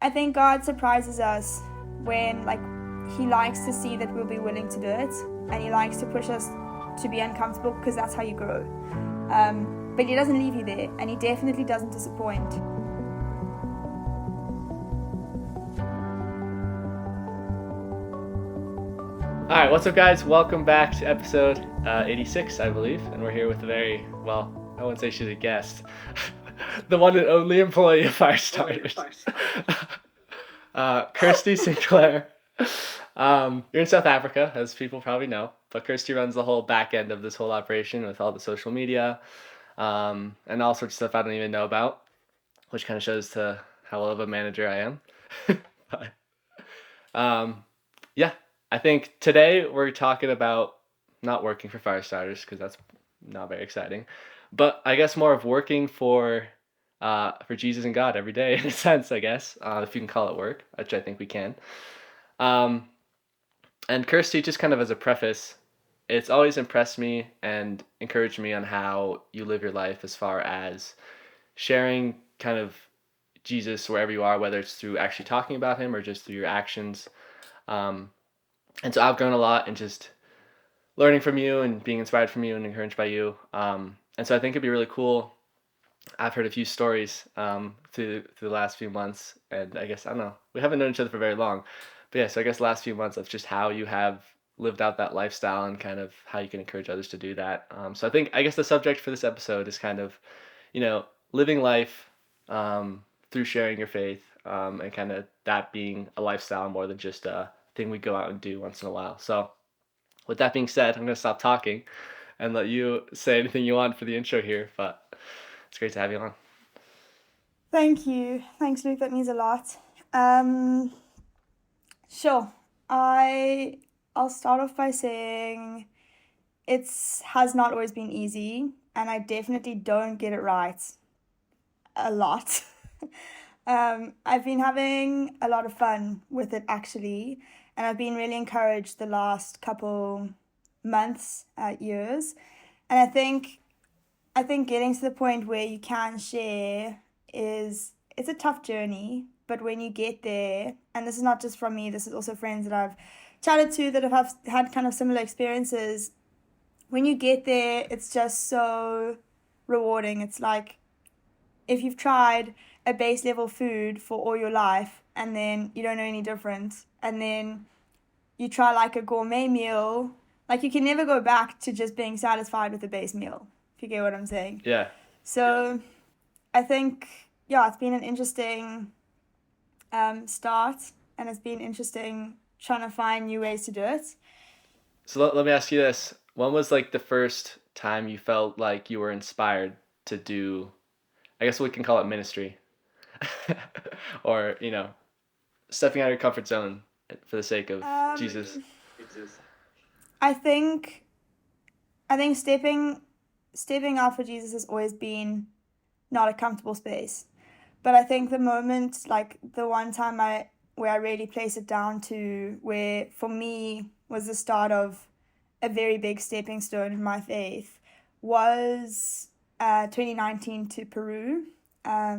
I think God surprises us when, like, he likes to see that we'll be willing to do it, and he likes to push us to be uncomfortable because that's how you grow. But he doesn't leave you there, and he definitely doesn't disappoint. All right, what's up, guys? Welcome back to episode 86, I believe, and we're here with a very, well, I wouldn't say she's a guest, the one and only employee of Firestarters, Kirsty Sinclair. You're in South Africa, as people probably know, but Kirsty runs the whole back end of this whole operation with all the social media and all sorts of stuff I don't even know about, which kind of shows to how well of a manager I am. But, yeah. I think today we're talking about not working for Firestarters because that's not very exciting, but I guess more of working for Jesus and God every day in a sense, I guess, if you can call it work, which I think we can. And Kirsty, just kind of as a preface, it's always impressed me and encouraged me on how you live your life as far as sharing kind of Jesus wherever you are, whether it's through actually talking about him or just through your actions. And so I've grown a lot in just learning from you and being inspired from you and encouraged by you. And so I think it'd be really cool. I've heard a few stories through the last few months, and I guess, I don't know, we haven't known each other for very long. But yeah, so I guess the last few months of just how you have lived out that lifestyle and kind of how you can encourage others to do that. So I guess the subject for this episode is kind of, living life through sharing your faith and kind of that being a lifestyle more than just a thing we go out and do once in a while. So with that being said, I'm going to stop talking and let you say anything you want for the intro here, but it's great to have you on. Thank you. Thanks, Luke. That means a lot. Sure. I'll start off by saying it has not always been easy, and I definitely don't get it right a lot. I've been having a lot of fun with it, actually, and I've been really encouraged the last couple months, years. And I think getting to the point where you can share it's a tough journey, but when you get there, and this is not just from me, this is also friends that I've chatted to that have had kind of similar experiences. When you get there, it's just so rewarding. It's like if you've tried a base level food for all your life and then you don't know any difference, and then you try like a gourmet meal, like you can never go back to just being satisfied with the base meal, if you get what I'm saying. Yeah. So I think, it's been an interesting start, and it's been interesting trying to find new ways to do it. So let me ask you this. When was like the first time you felt like you were inspired to do, I guess we can call it ministry or, stepping out of your comfort zone for the sake of Jesus? I think stepping out for Jesus has always been not a comfortable space. But I think the moment, like the one time where I really place it down to where for me was the start of a very big stepping stone in my faith was 2019 to Peru. I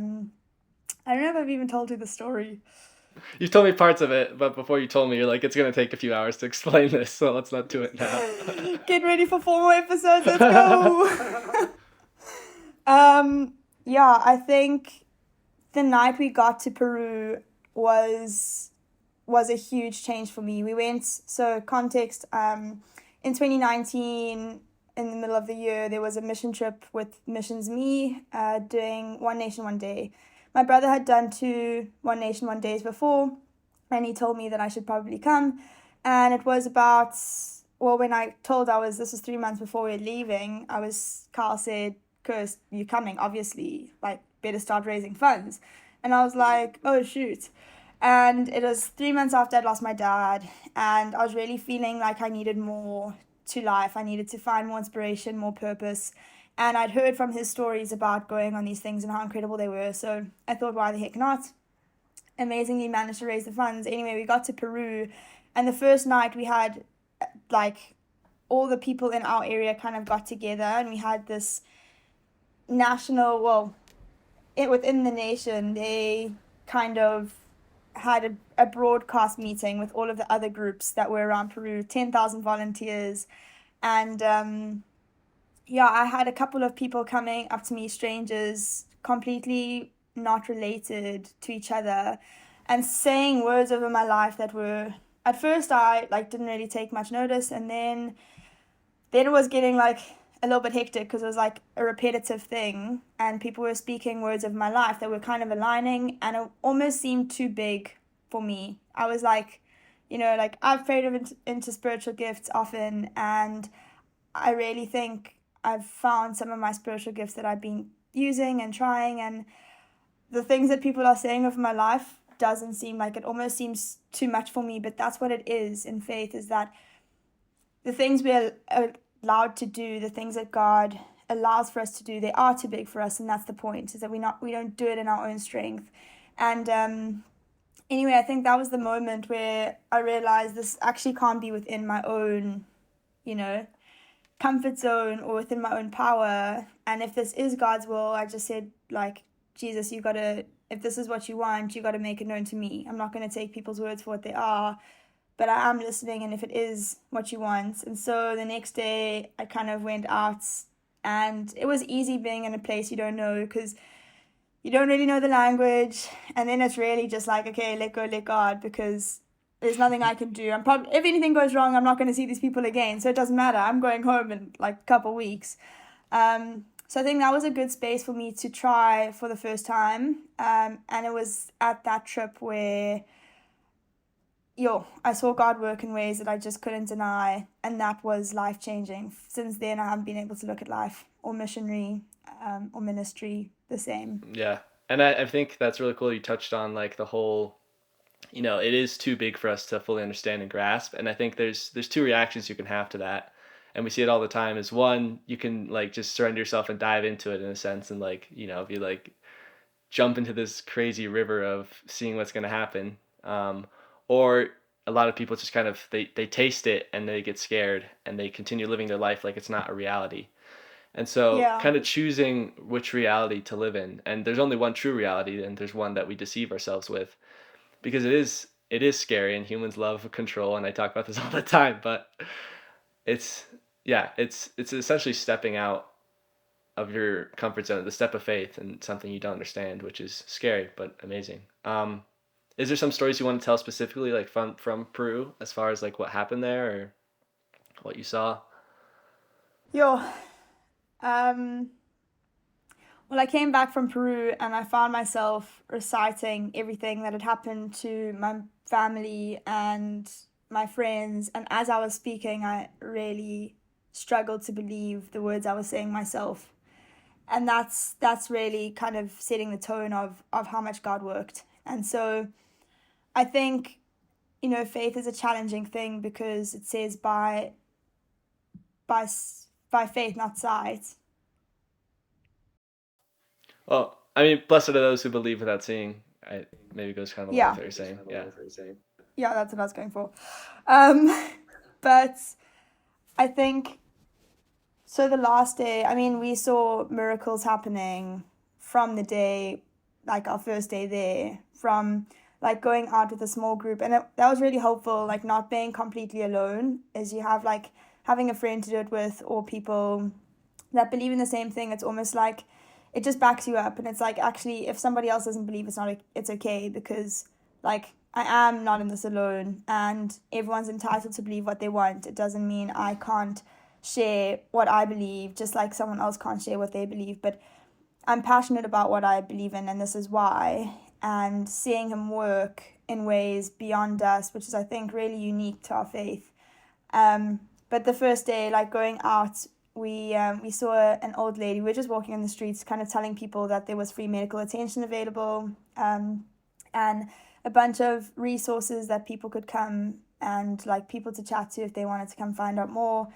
don't know if I've even told you the story. You told me parts of it, but before you told me, you're like, it's going to take a few hours to explain this, so let's not do it now. Get ready for 4 more episodes, let's go! I think the night we got to Peru was a huge change for me. We went, so context, in 2019, in the middle of the year, there was a mission trip with Missions Me, doing One Nation, One Day. My brother had done 2 One Nation, One Days before, and he told me that I should probably come. And it was about, when I told this was 3 months before we were leaving, Carl said, Kirst, you're coming, obviously, like, better start raising funds. And I was like, oh, shoot. And it was 3 months after I'd lost my dad, and I was really feeling like I needed more to life. I needed to find more inspiration, more purpose. And I'd heard from his stories about going on these things and how incredible they were. So I thought, why the heck not? Amazingly managed to raise the funds. Anyway, we got to Peru, and the first night we had, like, all the people in our area kind of got together, and we had this national, within the nation, they kind of had a broadcast meeting with all of the other groups that were around Peru, 10,000 volunteers. And I had a couple of people coming up to me, strangers, completely not related to each other, and saying words over my life that were, at first I didn't really take much notice, and then it was getting a little bit hectic because it was a repetitive thing, and people were speaking words of my life that were kind of aligning, and it almost seemed too big for me. I was I've prayed into spiritual gifts often, and I really think I've found some of my spiritual gifts that I've been using and trying, and the things that people are saying of my life doesn't seem it almost seems too much for me. But that's what it is in faith, is that the things we're allowed to do, the things that God allows for us to do, they are too big for us, and that's the point, is that we don't do it in our own strength. And anyway, I think that was the moment where I realized this actually can't be within my own, comfort zone or within my own power. And if this is God's will, I just said, Jesus, if this is what you want, you got to make it known to me. I'm not going to take people's words for what they are, but I am listening, and if it is what you want. And so the next day I kind of went out, and it was easy being in a place you don't know, because you don't really know the language, and then it's really just okay, let go, let God, because there's nothing I can do. If anything goes wrong, I'm not going to see these people again, so it doesn't matter. I'm going home in a couple weeks. So I think that was a good space for me to try for the first time. And it was at that trip where I saw God work in ways that I just couldn't deny, and that was life-changing. Since then, I haven't been able to look at life or missionary or ministry the same. Yeah, and I think that's really cool. You touched on the whole, it is too big for us to fully understand and grasp, and I think there's two reactions you can have to that, and we see it all the time. Is one, you can just surrender yourself and dive into it in a sense, and be jump into this crazy river of seeing what's going to happen. Or a lot of people just kind of, they taste it and they get scared and they continue living their life like it's not a reality. And so kind of choosing which reality to live in. And there's only one true reality, and there's one that we deceive ourselves with, because it is scary, and humans love control. And I talk about this all the time, but it's essentially stepping out of your comfort zone, the step of faith, and something you don't understand, which is scary, but amazing. Is there some stories you want to tell specifically, from Peru, as far as what happened there or what you saw? Well, I came back from Peru, and I found myself reciting everything that had happened to my family and my friends. And as I was speaking, I really struggled to believe the words I was saying myself. And that's really kind of setting the tone of how much God worked. And so I think, faith is a challenging thing, because it says by faith, not sight. Well, I mean, blessed are those who believe without seeing. Maybe goes kind of along with what you're saying. Yeah, that's what I was going for. But I think, so the last day, we saw miracles happening from the day, our first day there, from going out with a small group. And that was really helpful, not being completely alone, as you have having a friend to do it with, or people that believe in the same thing. It's almost it just backs you up, and it's actually, if somebody else doesn't believe, it's okay, because I am not in this alone, and everyone's entitled to believe what they want. It doesn't mean I can't share what I believe, just like someone else can't share what they believe, but I'm passionate about what I believe in, and this is why. And seeing him work in ways beyond us, which is, I think, really unique to our faith. But the first day, going out, we saw an old lady. We were just walking on the streets, kind of telling people that there was free medical attention available, and a bunch of resources that people could come and people to chat to if they wanted to come find out more.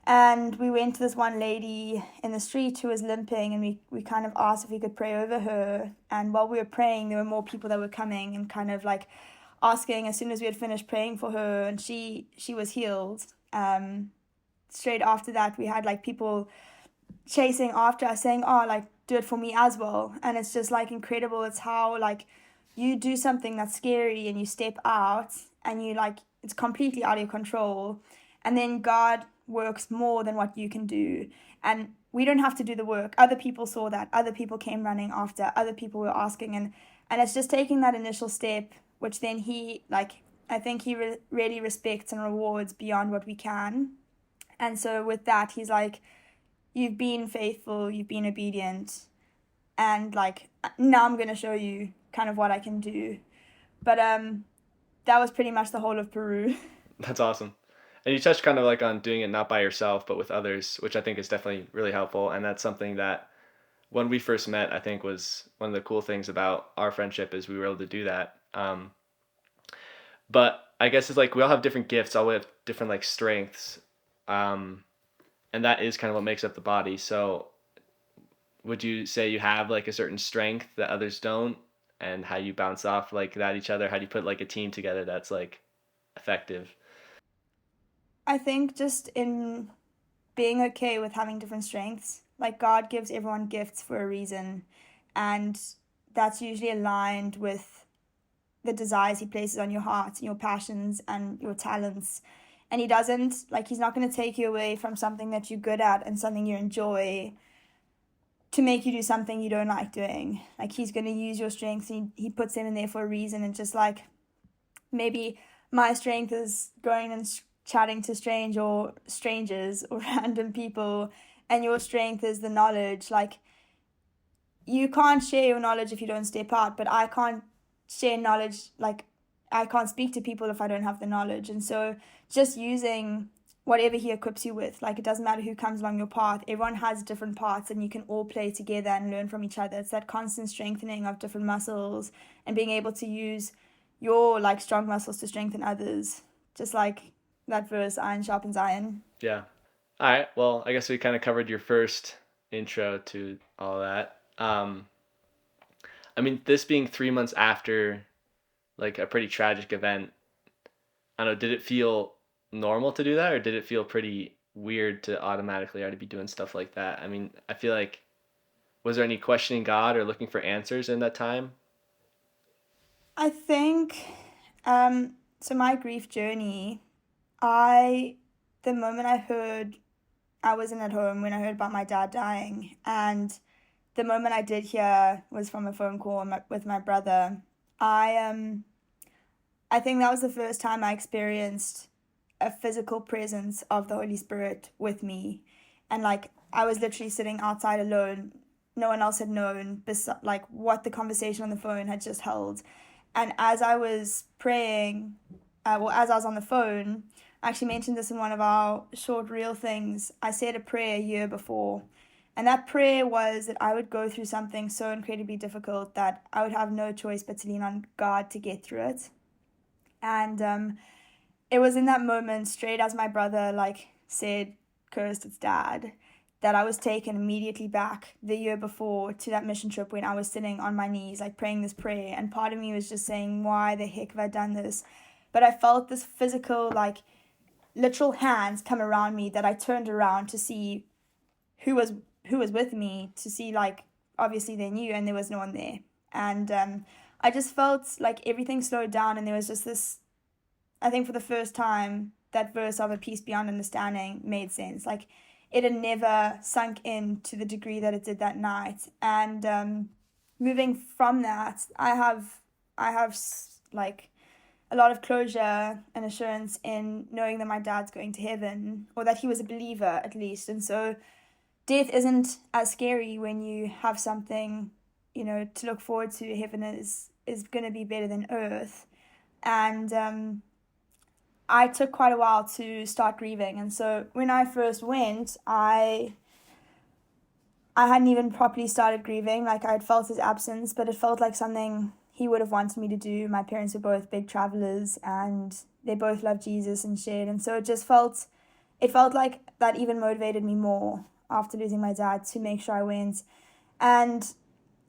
And we went to this one lady in the street who was limping, and we kind of asked if we could pray over her. And while we were praying, there were more people that were coming and kind of asking as soon as we had finished praying for her, and she was healed. Straight after that, we had people chasing after us saying, do it for me as well. And it's just incredible. It's how you do something that's scary and you step out and you like, it's completely out of your control. And then God works more than what you can do. And we don't have to do the work. Other people saw that. Other people came running after. Other people were asking. And it's just taking that initial step, which then he, like, I think he really respects and rewards beyond what we can. And so with that, he's like, you've been faithful, you've been obedient, and like, now I'm going to show you kind of what I can do. But that was pretty much the whole of Peru. That's awesome. And you touched kind of like on doing it not by yourself, but with others, which I think is definitely really helpful. And that's something that when we first met, I think was one of the cool things about our friendship is we were able to do that. But I guess it's like we all have different gifts, all we have different like strengths. Um, and that is kind of what makes up the body. So would you say you have like a certain strength that others don't, and how you bounce off like that each other? How do you put like a team together that's like effective? I think just in being okay with having different strengths. Like God gives everyone gifts for a reason, and that's usually aligned with the desires he places on your heart and your passions and your talents. And he doesn't, like, he's not going to take you away from something that you're good at and something you enjoy to make you do something you don't like doing. Like, he's going to use your strengths, and he puts them in there for a reason. And just like, maybe my strength is going and chatting to strangers or random people, and your strength is the knowledge. Like, you can't share your knowledge if you don't step out, but I can't share knowledge, like, I can't speak to people if I don't have the knowledge. And so just using whatever he equips you with, like, it doesn't matter who comes along your path, everyone has different parts and you can all play together and learn from each other. It's that constant strengthening of different muscles and being able to use your like strong muscles to strengthen others, just like that verse, iron sharpens iron. Yeah. All right. Well, I guess we kind of covered your first intro to all that. I mean, this being 3 months after like a pretty tragic event, I don't know, did it feel normal to do that, or did it feel pretty weird to automatically already be doing stuff like that? I mean, I feel like, was there any questioning God or looking for answers in that time? I think so my grief journey, I the moment I wasn't at home when I heard about my dad dying, and the moment I did hear was from a phone call with my brother. I think that was the first time I experienced a physical presence of the Holy Spirit with me. And like, I was literally sitting outside alone. No one else had known like what the conversation on the phone had just held. And as I was praying, as I was on the phone, I actually mentioned this in one of our short reel things. I said a prayer a year before. And that prayer was that I would go through something so incredibly difficult that I would have no choice but to lean on God to get through it. And it was in that moment, straight as my brother like said, "Kirsty, it's dad," that I was taken immediately back the year before to that mission trip when I was sitting on my knees like praying this prayer, and part of me was just saying, why the heck have I done this? But I felt this physical, like, literal hands come around me, that I turned around to see who was with me, to see, like, obviously they knew and there was no one there. And I just felt like everything slowed down, and there was just this, I think for the first time, that verse of a peace beyond understanding made sense. Like, it had never sunk in to the degree that it did that night. And moving from that, I have like a lot of closure and assurance in knowing that my dad's going to heaven, or that he was a believer at least. And so death isn't as scary when you have something, to look forward to. Heaven is going to be better than earth. And I took quite a while to start grieving. And so when I first went, I hadn't even properly started grieving. Like, I had felt his absence, but it felt like something he would have wanted me to do. My parents were both big travelers, and they both loved Jesus and shared. And so it felt like that even motivated me more after losing my dad to make sure I went. And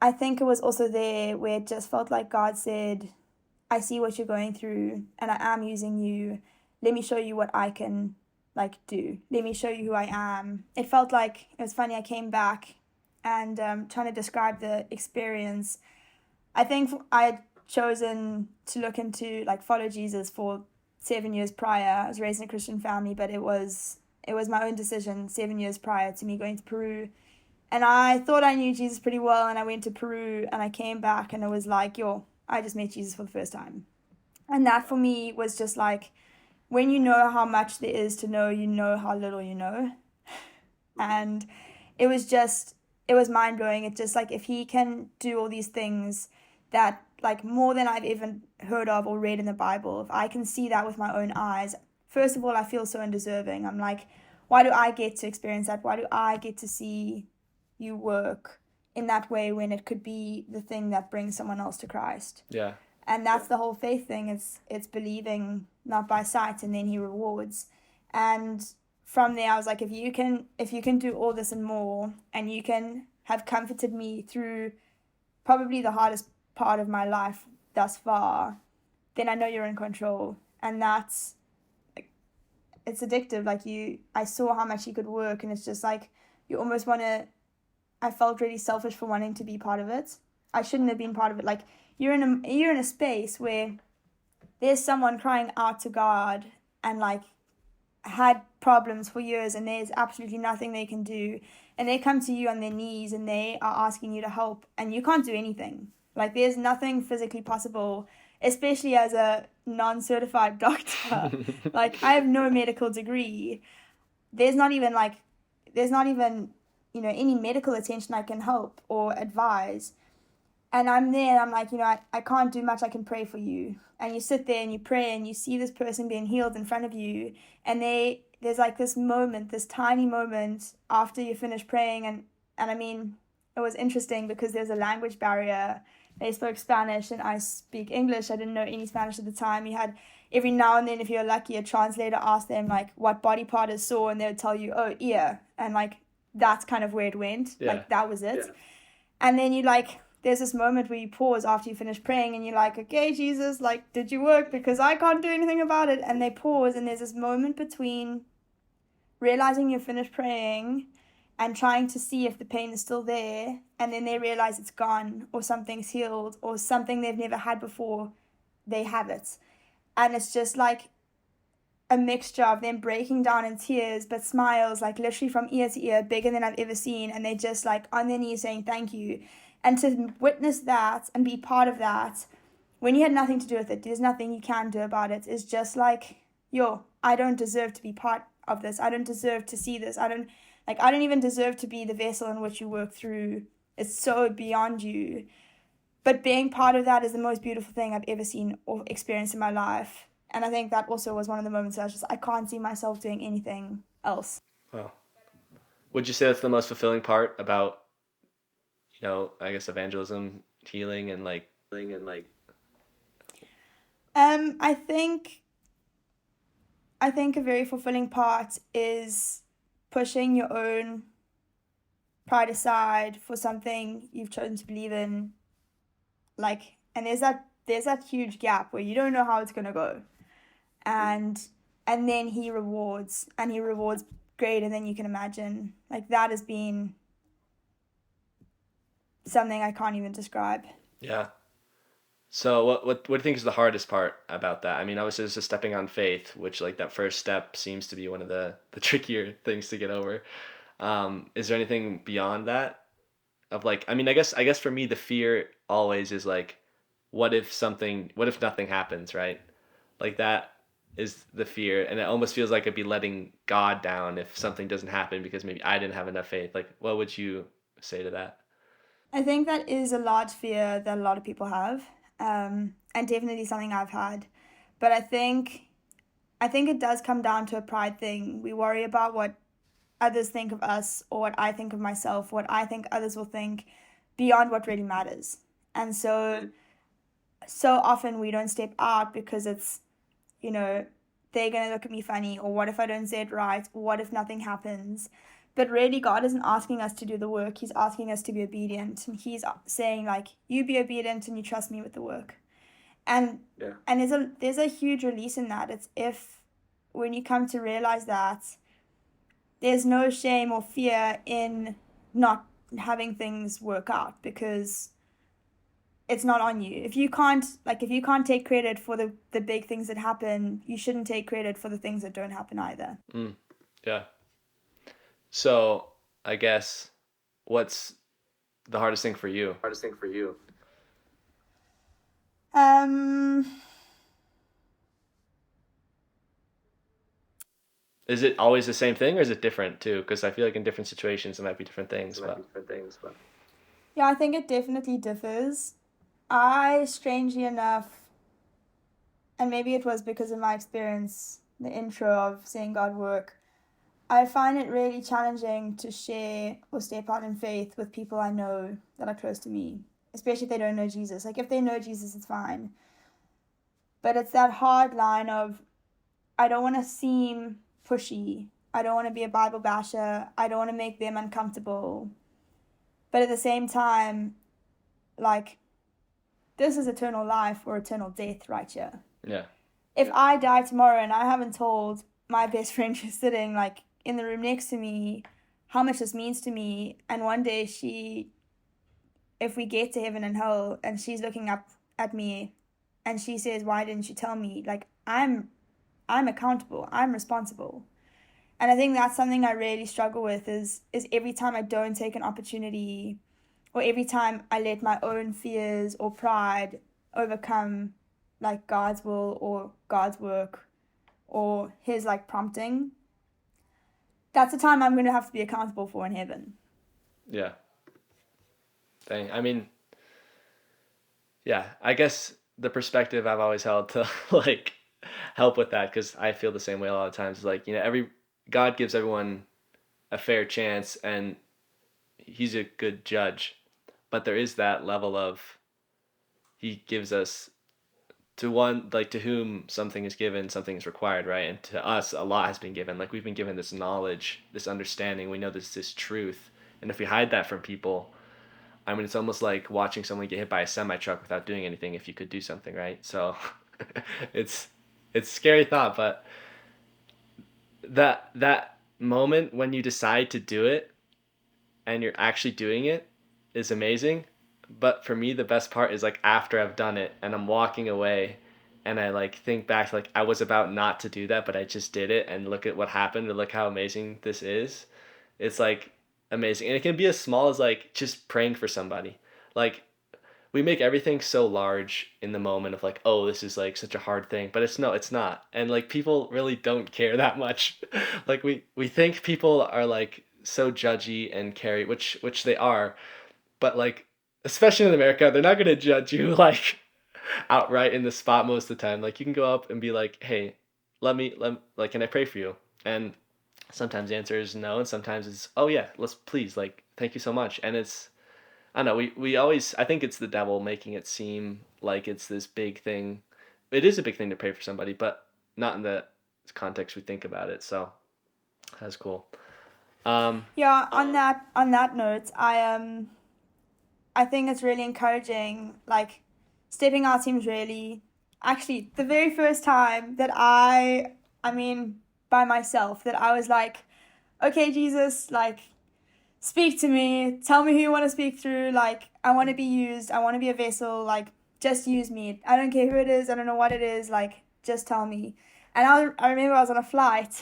I think it was also there where it just felt like God said, I see what you're going through, and I am using you. Let me show you what I can do. Let me show you who I am. It felt like, it was funny, I came back and trying to describe the experience. I think I had chosen to look into, like, follow Jesus for 7 years prior. I was raised in a Christian family, but it was my own decision 7 years prior to me going to Peru. And I thought I knew Jesus pretty well, and I went to Peru, and I came back, and it was like, I just met Jesus for the first time. And that for me was just like, when you know how much there is to know, you know how little you know. And it was mind-blowing. It's just like, if he can do all these things that, like, more than I've even heard of or read in the Bible, if I can see that with my own eyes, first of all, I feel so undeserving. I'm like, why do I get to experience that? Why do I get to see you work in that way when it could be the thing that brings someone else to Christ? Yeah. And that's the whole faith thing. It's believing not by sight, and then he rewards. And from there, I was like, if you can do all this and more, and you can have comforted me through probably the hardest part of my life thus far, then I know you're in control. And that's, like, it's addictive. Like, I saw how much he could work, and it's just like, you almost want to, I felt really selfish for wanting to be part of it. I shouldn't have been part of it. Like, you're in a space where there's someone crying out to God and, like, had problems for years, and there's absolutely nothing they can do, and they come to you on their knees and they are asking you to help, and you can't do anything. Like, there's nothing physically possible, especially as a non-certified doctor. Like, I have no medical degree. There's not even any medical attention I can help or advise. And I'm there, and I'm like, I can't do much. I can pray for you. And you sit there and you pray, and you see this person being healed in front of you. And there's like this moment, this tiny moment after you finish praying. And I mean, it was interesting because there's a language barrier. They spoke Spanish and I speak English. I didn't know any Spanish at the time. You had, every now and then, if you're lucky, a translator asked them, like, what body part is sore, and they would tell you, oh, ear. And, like, that's kind of where it went. Yeah. Like, that was it. Yeah. And then there's this moment where you pause after you finish praying, and you're like, okay, Jesus, like, did you work? Because I can't do anything about it. And they pause, and there's this moment between realizing you're finished praying and trying to see if the pain is still there, and then they realize it's gone, or something's healed, or something they've never had before, they have it. And it's just like a mixture of them breaking down in tears, but smiles, like, literally from ear to ear, bigger than I've ever seen. And they just, like, on their knees saying thank you. And to witness that and be part of that, when you had nothing to do with it, there's nothing you can do about it, is just like, I don't deserve to be part of this. I don't deserve to see this. I don't even deserve to be the vessel in which you work through. It's so beyond you. But being part of that is the most beautiful thing I've ever seen or experienced in my life. And I think that also was one of the moments I was just, I can't see myself doing anything else. Wow. Would you say that's the most fulfilling part about, I guess, evangelism, healing, and like. I think a very fulfilling part is pushing your own pride aside for something you've chosen to believe in. Like, and there's that huge gap where you don't know how it's gonna go, and then he rewards greater than you can imagine. Like, that has been something I can't even describe. Yeah. So what do you think is the hardest part about that? I mean, obviously it's just stepping on faith, which, like, that first step seems to be one of the trickier things to get over. Is there anything beyond that? Of, like, I mean, I guess for me the fear always is like, what if nothing happens, right? Like, that is the fear, and it almost feels like it'd be letting God down if something doesn't happen because maybe I didn't have enough faith. Like, what would you say to that? I think that is a large fear that a lot of people have, and definitely something I've had. But I think it does come down to a pride thing. We worry about what others think of us, or what I think of myself, what I think others will think, beyond what really matters. And so often we don't step out because it's, they're going to look at me funny, or what if I don't say it right, or what if nothing happens? But really, God isn't asking us to do the work. He's asking us to be obedient. And he's saying, like, you be obedient and you trust me with the work. And Yeah. And there's a huge release in that. It's when you come to realize that there's no shame or fear in not having things work out, because it's not on you. If you can't take credit for the big things that happen, you shouldn't take credit for the things that don't happen either. Yeah. So I guess what's the hardest thing for you? Um, Is it always the same thing or is it different too? Because I feel like in different situations it might be different things, but yeah, I think it definitely differs. I, strangely enough, and maybe it was because of my experience, the intro of seeing God work, I find it really challenging to share or step out in faith with people I know that are close to me, especially if they don't know Jesus. Like, if they know Jesus, it's fine. But it's that hard line of, I don't want to seem pushy. I don't want to be a Bible basher. I don't want to make them uncomfortable. But at the same time, like, this is eternal life or eternal death right here. yeah. If I die tomorrow and I haven't told my best friend who's sitting, like, in the room next to me how much this means to me, and one day if we get to heaven and hell and she's looking up at me and she says, why didn't you tell me? Like, I'm accountable. I'm responsible. And I think that's something I really struggle with is every time I don't take an opportunity, or every time I let my own fears or pride overcome, like, God's will or God's work or his, like, prompting, that's the time I'm going to have to be accountable for in heaven. Yeah. Dang. I mean, yeah, I guess the perspective I've always held to like help with that, because I feel the same way a lot of times, is like, every God gives everyone a fair chance and he's a good judge, but there is that level of he gives us to one, like, to whom something is given, something is required, right? And to us, a lot has been given. Like, we've been given this knowledge, this understanding. We know this truth, and if we hide that from people, I mean, it's almost like watching someone get hit by a semi truck without doing anything. If you could do something, right? So, it's it's a scary thought, but that moment when you decide to do it and you're actually doing it is amazing. But for me, the best part is like after I've done it and I'm walking away and I like think back to like I was about not to do that, but I just did it and look at what happened and look how amazing this is. It's like amazing. And it can be as small as like just praying for somebody. Like we make everything so large in the moment of like, oh, this is like such a hard thing, but it's not. And like people really don't care that much. Like we think people are like so judgy and carry, which they are, but like especially in America, they're not gonna judge you like outright in the spot most of the time. Like you can go up and be like, hey, like, can I pray for you? And sometimes the answer is no, and sometimes it's, oh yeah, let's please, like, thank you so much. And it's, I don't know, we always, I think it's the devil making it seem like it's this big thing. It is a big thing to pray for somebody, but not in the context we think about it. So that's cool. Yeah, on that note, I think it's really encouraging. Like, stepping out seems really, actually, the very first time that I mean, by myself, that I was like, okay, Jesus, like, speak to me, tell me who you want to speak through. Like, I want to be used, I want to be a vessel. Like, just use me. I don't care who it is, I don't know what it is, like, just tell me. And I remember I was on a flight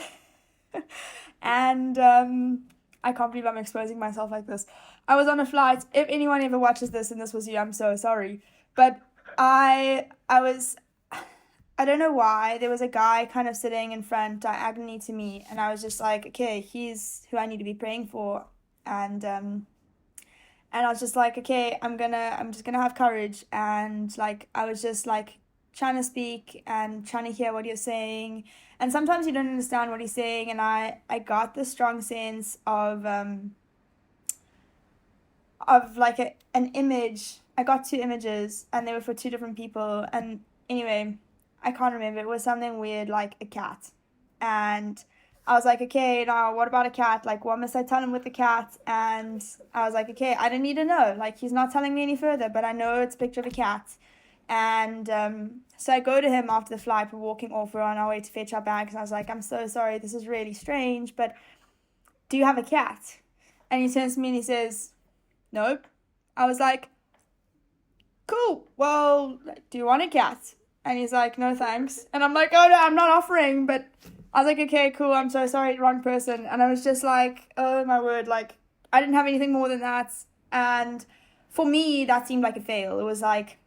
and I can't believe I'm exposing myself like this. I was on a flight. If anyone ever watches this and this was you, I'm so sorry. But I was, I don't know why, there was a guy kind of sitting in front diagonally to me, and I was just like, okay, he's who I need to be praying for. And I was just like, okay, I'm just gonna have courage. And like, I was just like trying to speak and trying to hear what he was saying. And sometimes you don't understand what he's saying. And I got the strong sense of like an image. I got two images and they were for two different people. And anyway, I can't remember. It was something weird, like a cat. And I was like, okay, now what about a cat? Like, what must I tell him with the cat? And I was like, okay, I don't need to know. Like, he's not telling me any further, but I know it's a picture of a cat. And so I go to him after the flight. We're walking off. We're on our way to fetch our bags. And I was like, I'm so sorry. This is really strange, but do you have a cat? And he turns to me and he says, nope. I was like, cool, well, do you want a cat? And he's like, no thanks. And I'm like, oh no, I'm not offering. But I was like, okay, cool, I'm so sorry, wrong person. And I was just like, oh my word, like, I didn't have anything more than that. And for me, that seemed like a fail. It was like,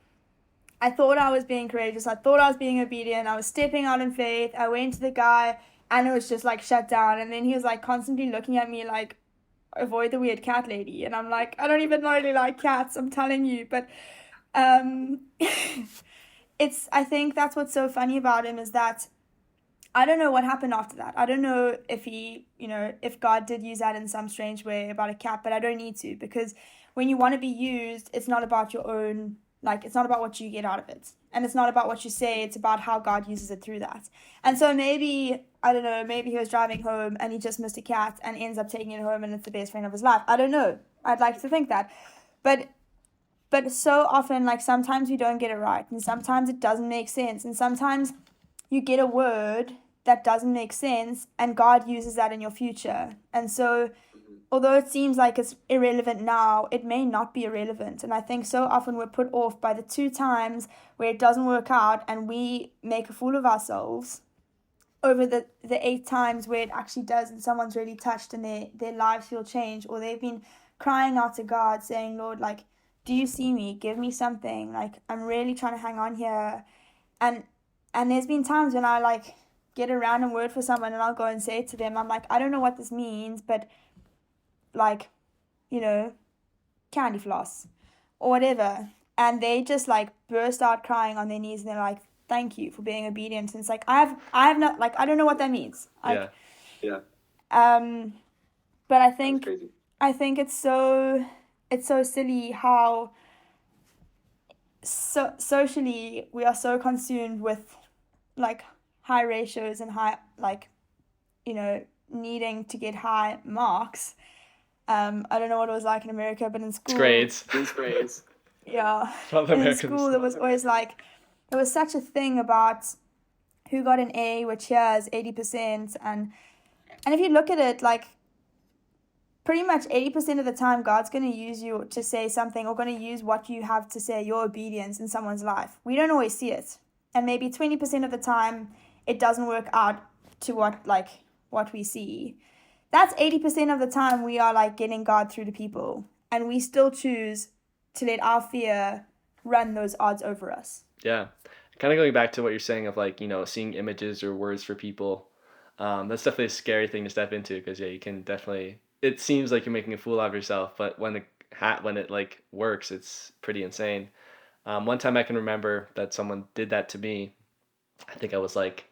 I thought I was being courageous. I thought I was being obedient. I was stepping out in faith. I went to the guy and it was just like shut down. And then he was like constantly looking at me like, avoid the weird cat lady. And I'm like, I don't even really like cats, I'm telling you. But um, I think that's what's so funny about him is that I don't know what happened after that. I don't know if if God did use that in some strange way about a cat, but I don't need to, because when you want to be used, it's not about your own, like, it's not about what you get out of it. And it's not about what you say, it's about how God uses it through that. And so maybe, I don't know, maybe he was driving home and he just missed a cat and ends up taking it home and it's the best friend of his life. I don't know. I'd like to think that. But so often, like, sometimes we don't get it right, and sometimes it doesn't make sense, and sometimes you get a word that doesn't make sense and God uses that in your future. And so although it seems like it's irrelevant now, it may not be irrelevant. And I think so often we're put off by the 2 times where it doesn't work out and we make a fool of ourselves over the 8 times where it actually does, and someone's really touched and their lives feel changed, or they've been crying out to God saying, Lord, like, do you see me? Give me something. Like, I'm really trying to hang on here. And there's been times when I, like, get a random word for someone and I'll go and say it to them. I'm like, I don't know what this means, but, like, candy floss or whatever. And they just, like, burst out crying on their knees and they're like, thank you for being obedient. And it's like, I have not, like, I don't know what that means. Like, Yeah. But I think it's so silly how socially we are so consumed with, like, high ratios and high, like, needing to get high marks. I don't know what it was like in America, but in school, It's grades. yeah, Not in Americans. school there was always like, there was such a thing about who got an A, which here is 80%, and if you look at it, like, pretty much 80% of the time, God's going to use you to say something, or going to use what you have to say, your obedience, in someone's life. We don't always see it. And maybe 20% of the time, it doesn't work out to what we see. That's 80% of the time we are, like, getting God through to people. And we still choose to let our fear run those odds over us. Yeah. Kind of going back to what you're saying of, like, seeing images or words for people. That's definitely a scary thing to step into, because you can definitely, it seems like you're making a fool out of yourself, but when it like works, it's pretty insane. One time I can remember that someone did that to me. I think I was like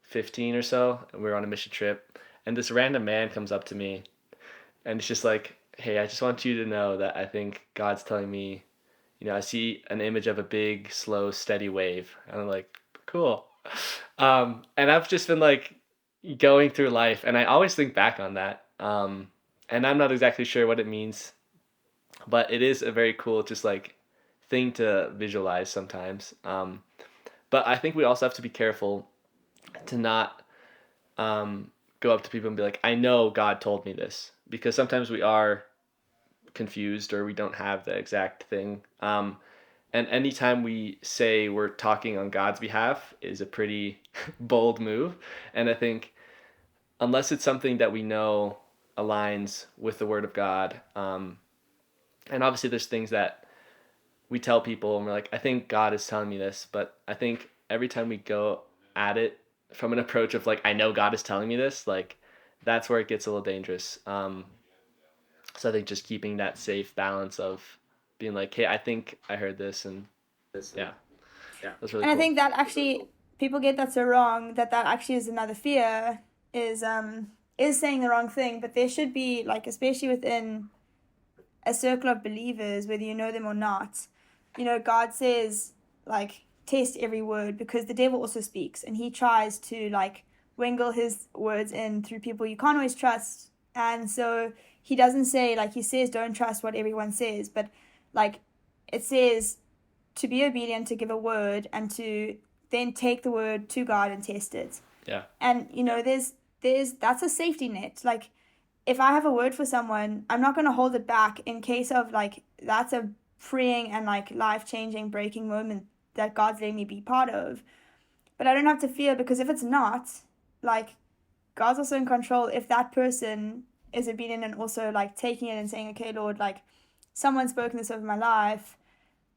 15 or so, and we were on a mission trip, and this random man comes up to me and it's just like, hey, I just want you to know that I think God's telling me, I see an image of a big, slow, steady wave. And I'm like, cool. And I've just been, like, going through life, and I always think back on that. And I'm not exactly sure what it means, but it is a very cool, just, like, thing to visualize sometimes. But I think we also have to be careful to not go up to people and be like, I know God told me this, because sometimes we are confused or we don't have the exact thing. And anytime we say we're talking on God's behalf is a pretty bold move. And I think unless it's something that we know aligns with the Word of God, and obviously there's things that we tell people and we're like, I think God is telling me this, but I think every time we go at it from an approach of, like, I know God is telling me this, like, that's where it gets a little dangerous. So I think just keeping that safe balance of being like, hey, I think I heard this, and yeah, that's really And cool. I think that actually people get that so wrong, that actually is another fear, is saying the wrong thing. But there should be, like, especially within a circle of believers, whether you know them or not, God says, like, test every word, because the devil also speaks and he tries to, like, wangle his words in through people you can't always trust. And so he doesn't say, like, he says don't trust what everyone says, but, like, it says to be obedient, to give a word, and to then take the word to God and test it. Yeah. And there's that's a safety net. Like, if I have a word for someone, I'm not going to hold it back in case of, like, that's a freeing and like life-changing, breaking moment that God's letting me be part of. But I don't have to fear, because if it's not, like, God's also in control. If that person is obedient and also like taking it and saying, okay, Lord, like, someone's spoken this over my life,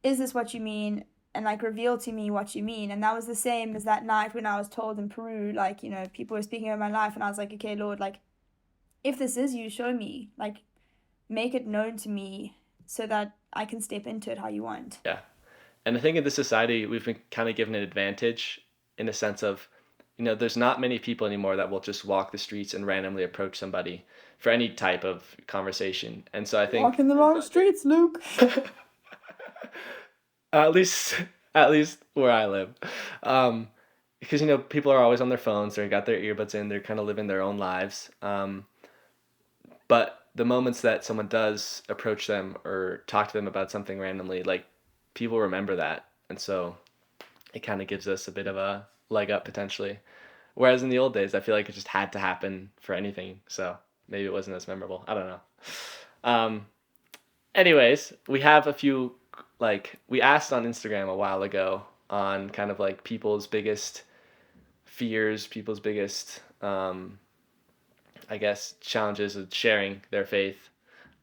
is this what you mean? And like, reveal to me what you mean. And that was the same as that night when I was told in Peru, like, you know, people were speaking over my life, and I was like, okay, Lord, like, if this is you, show me, like, make it known to me so that I can step into it how you want. Yeah. And I think in this society, we've been kind of given an advantage in the sense of, you know, there's not many people anymore that will just walk the streets and randomly approach somebody for any type of conversation. And so I think Walking the wrong streets, Luke. at least where I live, because you know people are always on their phones, they got their earbuds in, they're kind of living their own lives. But the moments that someone does approach them or talk to them about something randomly, like, people remember that, and so it kind of gives us a bit of a leg up potentially. Whereas in the old days, I feel like it just had to happen for anything, so maybe it wasn't as memorable. I don't know. Um, Anyways, we have a few, like, we asked on Instagram a while ago on kind of like people's biggest fears, people's biggest, I guess, challenges of sharing their faith,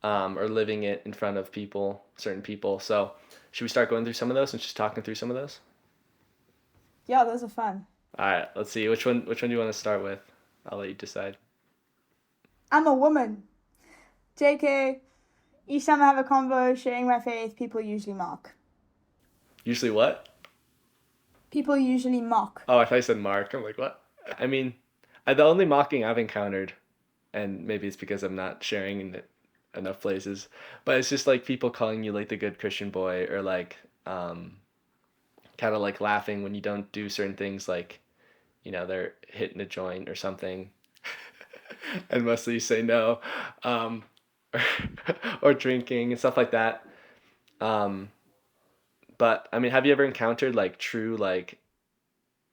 or living it in front of people, certain people. So should we start going through some of those and just talking through some of those? Yeah, those are fun. All right, let's see. Which one do you want to start with? I'll let you decide. I'm a woman. JK, each time I have a convo sharing my faith, people usually mock. Usually what? People usually mock. Oh, I thought you said Mark. I'm like, what? I mean, the only mocking I've encountered, and maybe it's because I'm not sharing in enough places, but it's just like people calling you like the good Christian boy, or like, kind of like laughing when you don't do certain things, like, you know, they're hitting a joint or something, and mostly you say no, or, or drinking and stuff like that. Um, but I mean, have you ever encountered like true, like,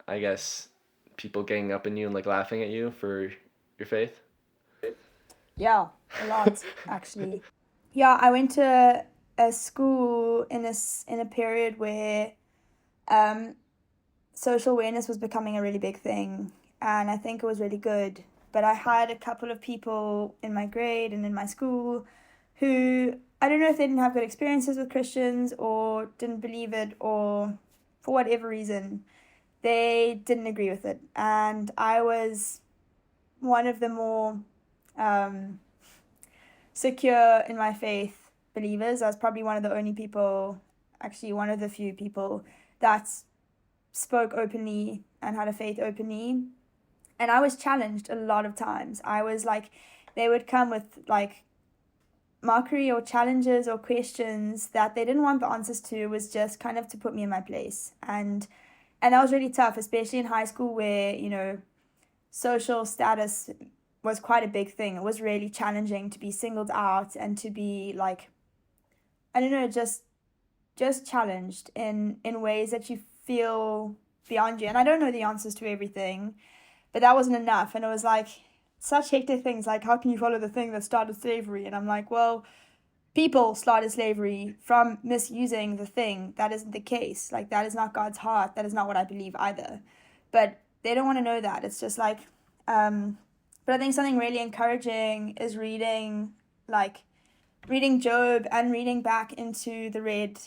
I guess, people ganging up on you and like laughing at you for your faith? Yeah, a lot, actually. Yeah, I went to a school in a period where social awareness was becoming a really big thing, and I think it was really good. But I had a couple of people in my grade and in my school who, I don't know if they didn't have good experiences with Christians or didn't believe it, or for whatever reason, they didn't agree with it. And I was one of the more secure in my faith believers. I was probably one of the only people, actually one of the few people that spoke openly and had a faith openly. And I was challenged a lot of times. I was like, they would come with like mockery or challenges or questions that they didn't want the answers to. It was just kind of to put me in my place. And that was really tough, especially in high school, where, you know, social status was quite a big thing. It was really challenging to be singled out and to be like, I don't know, just challenged in ways that you feel beyond you. And I don't know the answers to everything, but that wasn't enough. And it was like such hectic things, like, how can you follow the thing that started slavery? And I'm like, well, people started slavery from misusing the thing. That isn't the case. Like, that is not God's heart. That is not what I believe either. But they don't want to know that. It's just like, but I think something really encouraging is reading Job and reading back into the red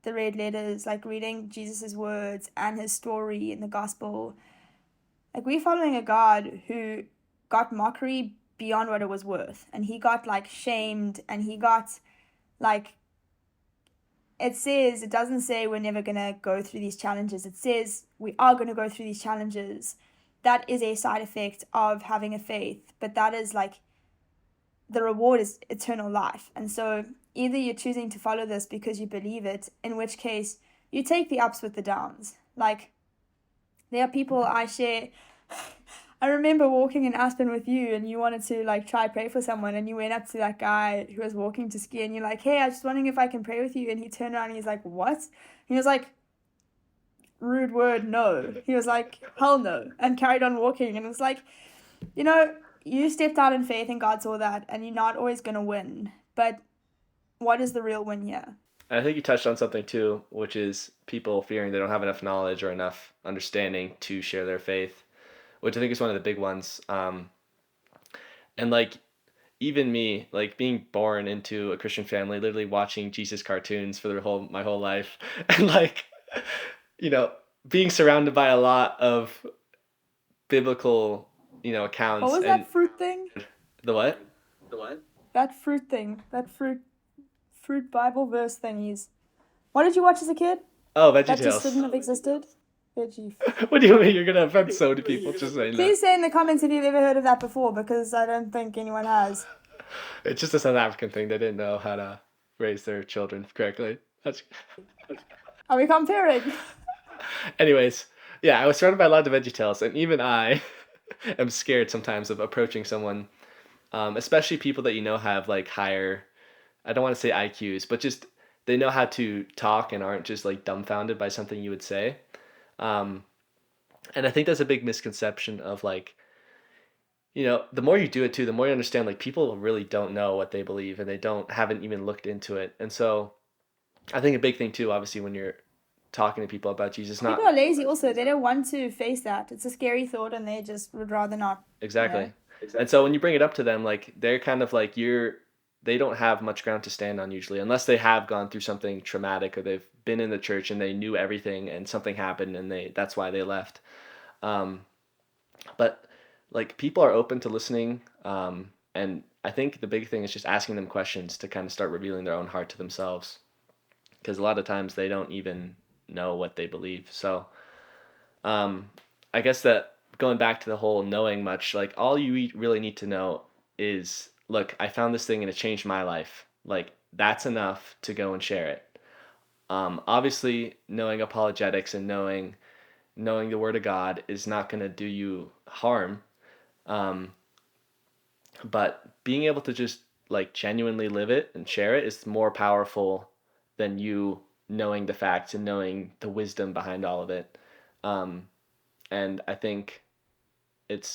letters, like reading Jesus's words and his story in the gospel. Like, we're following a God who got mockery beyond what it was worth, and he got like shamed, and he got like, it doesn't say we're never gonna go through these challenges. It says we are gonna go through these challenges. That is a side effect of having a faith, but that is like, the reward is eternal life. And so either you're choosing to follow this because you believe it, in which case you take the ups with the downs. Like, there are people I share. I remember walking in Aspen with you, and you wanted to like try pray for someone, and you went up to that guy who was walking to ski, and you're like, hey, I was just wondering if I can pray with you. And he turned around and he's like, what? And he was like, rude word, no. He was like, hell no, and carried on walking. And it was like, you know, you stepped out in faith and God saw that, and you're not always going to win. But what is the real win here? I think you touched on something too, which is people fearing they don't have enough knowledge or enough understanding to share their faith, which I think is one of the big ones. And like even me, like being born into a Christian family, literally watching Jesus cartoons for the whole my whole life, and like you know being surrounded by a lot of biblical What accounts was and that fruit thing? the what? That fruit thing. That fruit Bible verse thingies. What did you watch as a kid? Oh, That just VeggieTales. shouldn't have existed? Veggie. What do you mean you're gonna offend so many people just saying that? Please say in the comments if you've ever heard of that before, because I don't think anyone has. It's just a South African thing. They didn't know how to raise their children correctly. That's Are we comparing? anyways. Yeah, I was surrounded by a lot of VeggieTales, and even I am scared sometimes of approaching someone, especially people that have like higher. I don't want to say IQs, but just they know how to talk and aren't just like dumbfounded by something you would say. Um, and I think that's a big misconception of like the more you do it too, the more you understand like people really don't know what they believe and they don't haven't even looked into it. And so I think a big thing too, obviously, when you're talking to people about Jesus, People not are lazy also. They don't want to face that. It's a scary thought and they just would rather not, you know. exactly. And so when you bring it up to them, like they're kind of like they don't have much ground to stand on usually, unless they have gone through something traumatic or they've been in the church and they knew everything and something happened and that's why they left. Um, but like people are open to listening, and I think the big thing is just asking them questions to kind of start revealing their own heart to themselves, because a lot of times they don't even know what they believe. So um, I guess that going back to the whole knowing much, like all you really need to know is, look, I found this thing and it changed my life. Like that's enough to go and share it. Obviously, knowing apologetics and knowing the Word of God is not going to do you harm. Um, but being able to just like genuinely live it and share it is more powerful than you knowing the facts and knowing the wisdom behind all of it. Um, and I think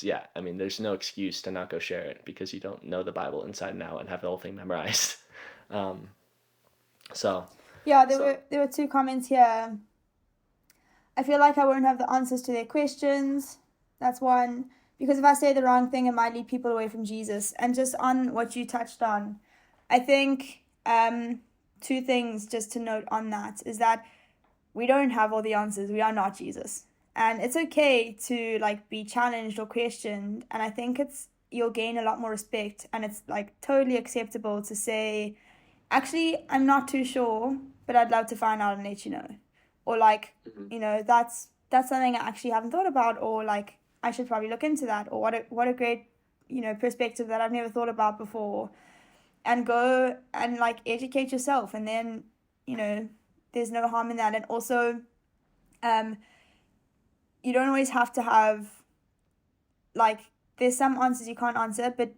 yeah, I mean, there's no excuse to not go share it because you don't know the Bible inside and out and have the whole thing memorized. Um, so, Yeah, there were two comments here. I feel like I won't have the answers to their questions. That's one. Because if I say the wrong thing, it might lead people away from Jesus. And just on what you touched on, I think two things just to note on that is that we don't have all the answers. We are not Jesus. And it's okay to like be challenged or questioned. And I think you'll gain a lot more respect. And it's like totally acceptable to say, actually, I'm not too sure, but I'd love to find out and let you know. Or like, that's something I actually haven't thought about, or like I should probably look into that, or what a great, perspective that I've never thought about before. And go and like educate yourself, and then, there's no harm in that. And also, um, you don't always have to have like there's some answers you can't answer, but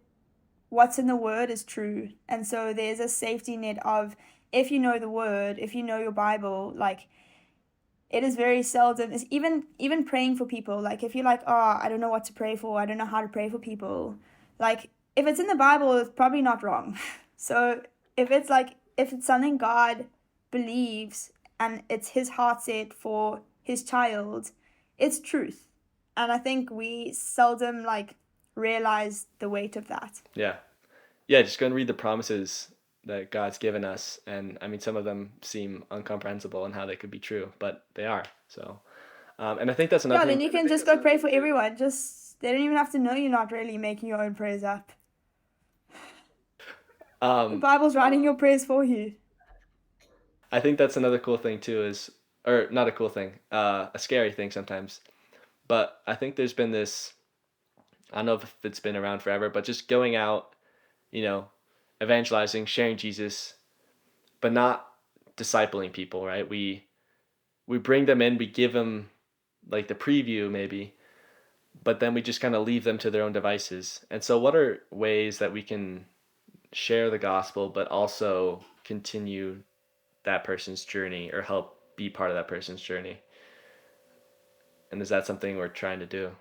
what's in the word is true. And so there's a safety net of, if you know the word, if you know your Bible, like it is very seldom, it's even praying for people. Like if you're like, oh, I don't know what to pray for, I don't know how to pray for people, like if it's in the Bible, it's probably not wrong. So if it's something God believes and it's his heart set for his child, it's truth. And I think we seldom like realize the weight of that. yeah. Yeah, just go and read the promises that God's given us. And I mean, some of them seem incomprehensible and how they could be true, but they are. So, and I think that's another Yeah, thing. then you can just go pray for everyone. Just they don't even have to know you're not really making your own prayers up. The Um, Bible's writing your prayers for you. I think that's another cool thing too or not a cool thing, a scary thing sometimes. But I think there's been this, I don't know if it's been around forever, but just going out, you know, evangelizing, sharing Jesus, but not discipling people, right? We bring them in, we give them like the preview maybe, but then we just kind of leave them to their own devices. And so what are ways that we can share the gospel but also continue that person's journey or help be part of that person's journey? And is that something we're trying to do?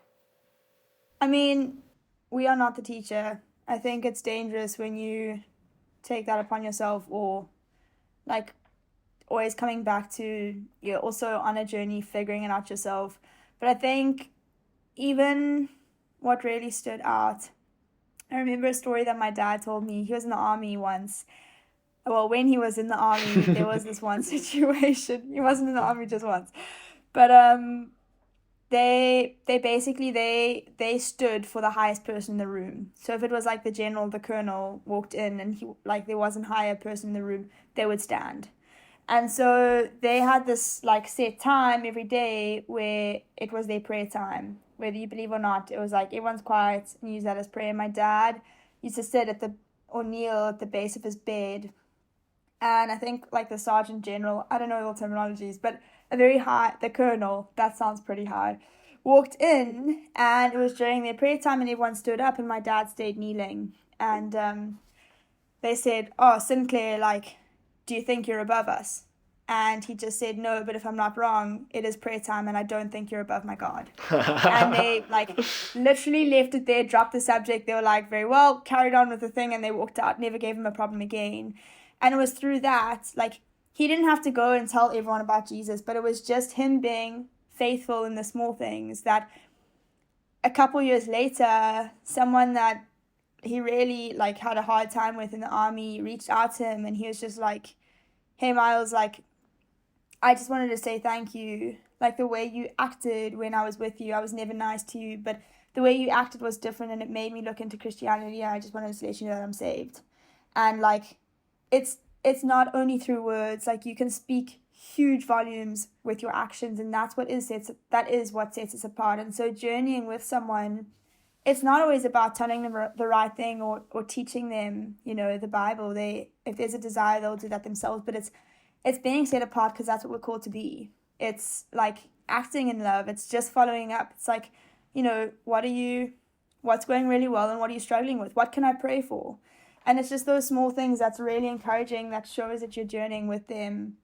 I mean, we are not the teacher. I think it's dangerous when you take that upon yourself, or like always coming back to, you're also on a journey figuring it out yourself. But I think even what really stood out, I remember a story that my dad told me. He was in the army once. Well, when he was in the army, there was this one situation. He wasn't in the army just once. But they basically they stood for the highest person in the room. So if it was like the general, the colonel walked in and he, like, there wasn't a higher person in the room, they would stand. And so they had this like set time every day where it was their prayer time. Whether you believe or not, it was like everyone's quiet and use that as prayer. My dad used to sit or kneel at the base of his bed. And I think like the sergeant general, I don't know all terminologies, but the colonel, that sounds pretty high, walked in, and it was during their prayer time and everyone stood up and my dad stayed kneeling. And they said, "Oh, Sinclair, like, do you think you're above us?" And he just said, "No, but if I'm not wrong, it is prayer time and I don't think you're above my God." And they like literally left it there, dropped the subject. They were like, "Very well," carried on with the thing, and they walked out, never gave him a problem again. And it was through that, like, he didn't have to go and tell everyone about Jesus, but it was just him being faithful in the small things that a couple years later, someone that he really like had a hard time with in the army reached out to him, and he was just like, "Hey Miles, like, I just wanted to say thank you. Like, the way you acted when I was with you, I was never nice to you, but the way you acted was different and it made me look into Christianity, and I just wanted to let you know that I'm saved." And like, it's not only through words, like, you can speak huge volumes with your actions, and that's what what sets us apart. And so journeying with someone, it's not always about telling them the right thing or teaching them, the Bible. If there's a desire, they'll do that themselves, but it's being set apart because that's what we're called to be. It's like acting in love. It's just following up. It's like, what's going really well and what are you struggling with? What can I pray for? And it's just those small things that's really encouraging, that shows that you're journeying with them,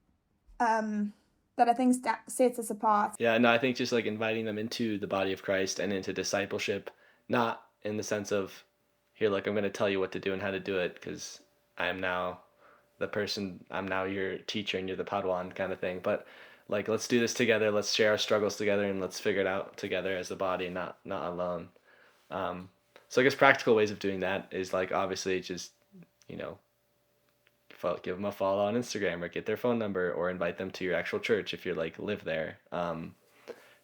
that I think sets us apart. Yeah, no, I think just like inviting them into the body of Christ and into discipleship, not in the sense of, here, look, I'm going to tell you what to do and how to do it because I'm now your teacher and you're the Padawan kind of thing. But like, let's do this together. Let's share our struggles together and let's figure it out together as a body, not alone. So I guess practical ways of doing that is like, obviously just, give them a follow on Instagram or get their phone number or invite them to your actual church if you like live there.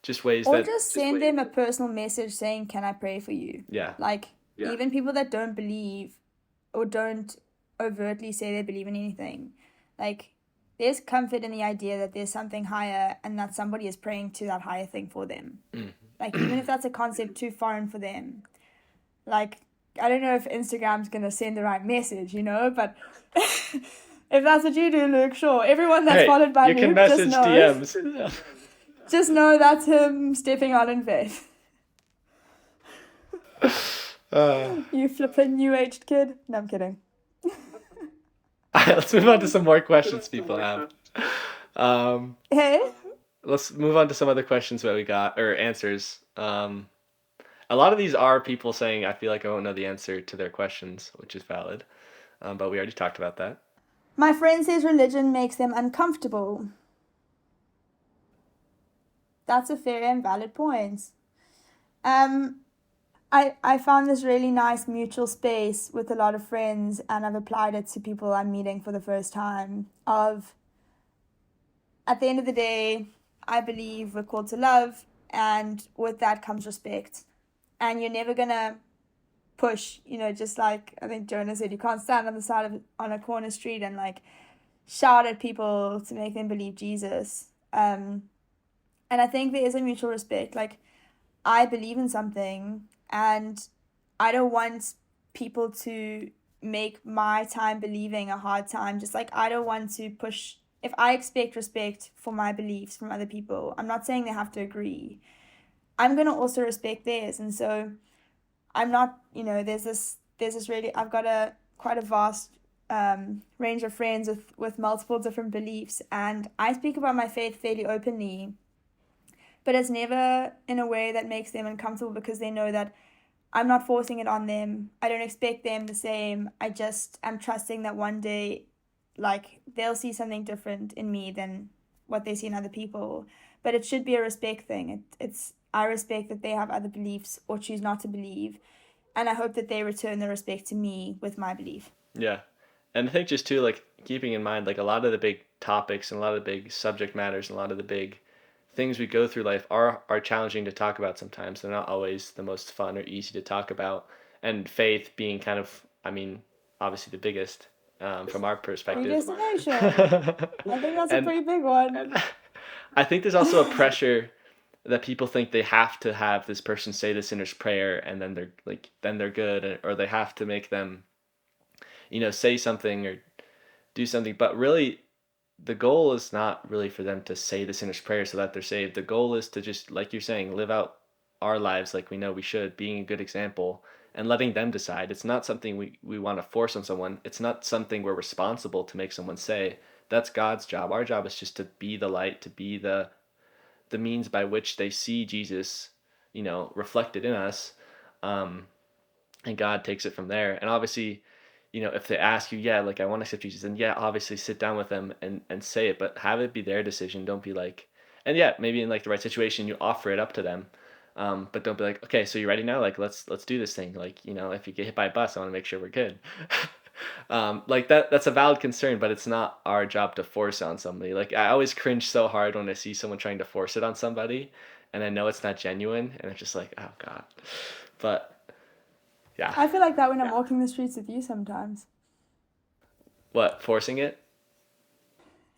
Just ways or just send them a personal message saying, "Can I pray for you?" Yeah. Like, even people that don't believe or don't overtly say they believe in anything, like, there's comfort in the idea that there's something higher and that somebody is praying to that higher thing for them. Like, even if that's a concept too foreign for them, like, I don't know if Instagram's gonna send the right message, but if that's what you do, Luke, sure. Everyone that's followed by Luke, you can message DMs. Just know that's him stepping out in faith. You flippin' new-aged kid. No, I'm kidding. Let's move on to some more questions people have. Hey? Let's move on to some other questions that we got, or answers. A lot of these are people saying, I feel like I won't know the answer to their questions, which is valid. But we already talked about that. My friend says religion makes them uncomfortable. That's a fair and valid point. I found this really nice mutual space with a lot of friends, and I've applied it to people I'm meeting for the first time, of, at the end of the day, I believe we're called to love, and with that comes respect. And you're never going to push, just like I think Jonah said, you can't stand on a corner street and like shout at people to make them believe Jesus. And I think there is a mutual respect. Like, I believe in something and I don't want people to make my time believing a hard time. Just like I don't want to push. If I expect respect for my beliefs from other people, I'm not saying they have to agree. I'm going to also respect theirs. And so I'm not, there's this really, I've got quite a vast range of friends with multiple different beliefs, and I speak about my faith fairly openly, but it's never in a way that makes them uncomfortable, because they know that I'm not forcing it on them. I don't expect them the same. I'm trusting that one day like they'll see something different in me than what they see in other people. But it should be a respect thing. It's I respect that they have other beliefs or choose not to believe, and I hope that they return the respect to me with my belief. Yeah. And I think just too, like, keeping in mind, like, a lot of the big topics and a lot of the big subject matters and a lot of the big things we go through life are challenging to talk about sometimes. They're not always the most fun or easy to talk about. And faith being kind of, I mean, obviously the biggest from our perspective. Predestination. I think that's a And pretty big one. I think there's also a pressure that people think they have to have this person say the sinner's prayer and then they're good, or they have to make them, say something or do something. But really, the goal is not really for them to say the sinner's prayer so that they're saved. The goal is to just, like you're saying, live out our lives like we know we should, being a good example and letting them decide. It's not something we want to force on someone. It's not something we're responsible to make someone say. That's God's job. Our job is just to be the light, to be the means by which they see Jesus, reflected in us. And God takes it from there. And obviously, if they ask you, yeah, like, I want to accept Jesus, then yeah, obviously sit down with them and say it, but have it be their decision. Don't be like, and yeah, maybe in like the right situation, you offer it up to them. But don't be like, okay, so you ready now? Like, let's do this thing. Like, if you get hit by a bus, I want to make sure we're good. Like that's a valid concern, but it's not our job to force it on somebody. Like, I always cringe so hard when I see someone trying to force it on somebody, and I know it's not genuine, and it's just like, oh God. But yeah. I feel like that when I'm walking the streets with you sometimes. What, forcing it?